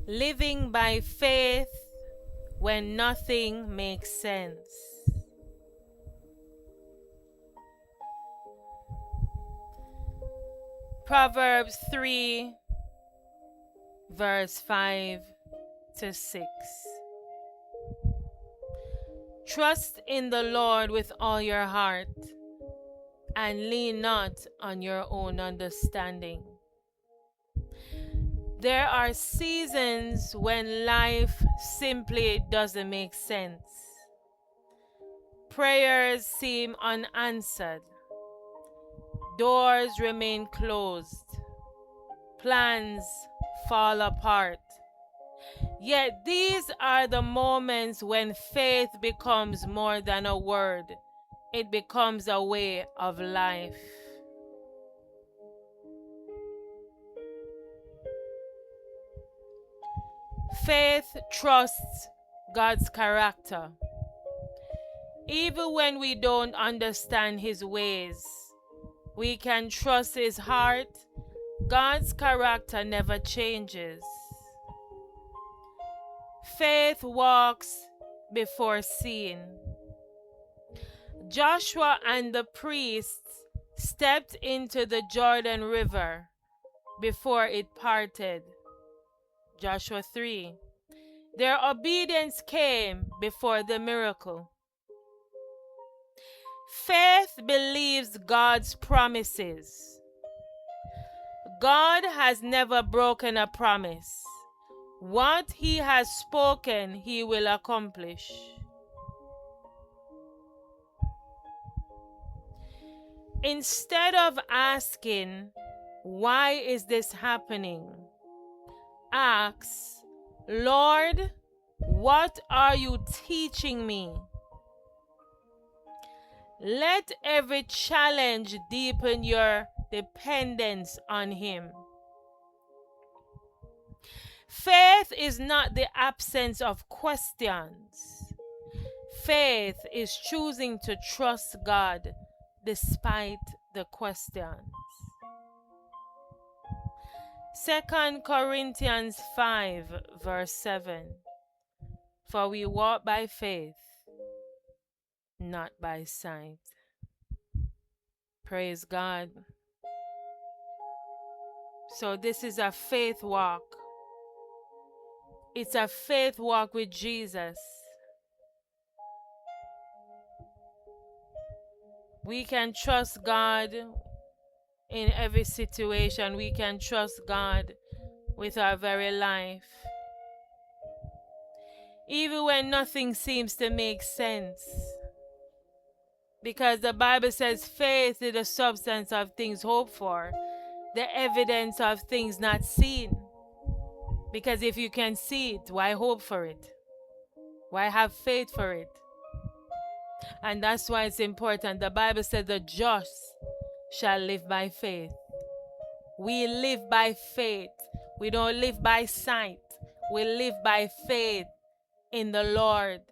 Living by faith when nothing makes sense. Proverbs 3, verse 5 to 6. Trust in the Lord with all your heart, and lean not on your own understanding. There are seasons when life simply doesn't make sense. Prayers seem unanswered. Doors remain closed. Plans fall apart. Yet these are the moments when faith becomes more than a word. It becomes a way of life. Faith trusts God's character. Even when we don't understand His ways, we can trust His heart. God's character never changes. Faith walks before seeing. Joshua and the priests stepped into the Jordan River before it parted. Joshua 3. Their obedience came before the miracle. Faith believes God's promises. God has never broken a promise. What He has spoken, He will accomplish. Instead of asking, why is this happening? Ask, Lord, what are you teaching me? Let every challenge deepen your dependence on Him. Faith is not the absence of questions. Faith is choosing to trust God despite the questions. 2 Corinthians 5, verse 7. For we walk by faith, not by sight. Praise God. So this is a faith walk. It's a faith walk with Jesus. We can trust God in every situation. We can trust God with our very life. Even when nothing seems to make sense. Because the Bible says faith is the substance of things hoped for, the evidence of things not seen. Because if you can see it, why hope for it? Why have faith for it? And that's why it's important. The Bible says the just shall live by faith. We live by faith. We don't live by sight. We live by faith in the Lord.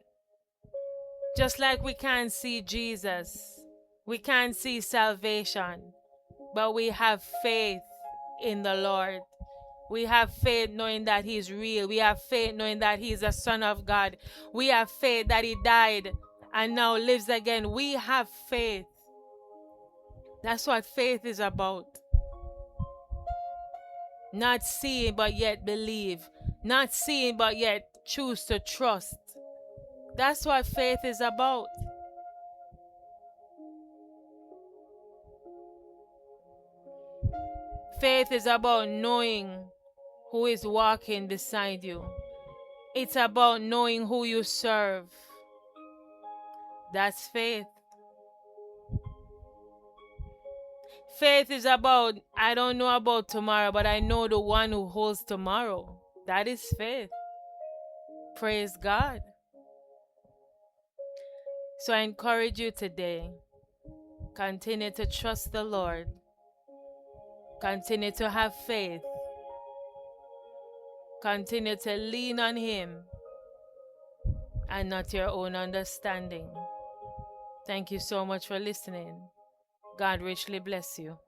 Just like we can't see Jesus, we can't see salvation, but we have faith in the Lord. We have faith knowing that He's real. We have faith knowing that He's a Son of God. We have faith that He died and now lives again. We have faith. That's what faith is about. Not seeing but yet believe. Not seeing but yet choose to trust. That's what faith is about. Faith is about knowing who is walking beside you. It's about knowing who you serve. That's faith. Faith is about, I don't know about tomorrow, but I know the one who holds tomorrow. That is faith. Praise God. So I encourage you today, continue to trust the Lord. Continue to have faith. Continue to lean on Him and not your own understanding. Thank you so much for listening. God richly bless you.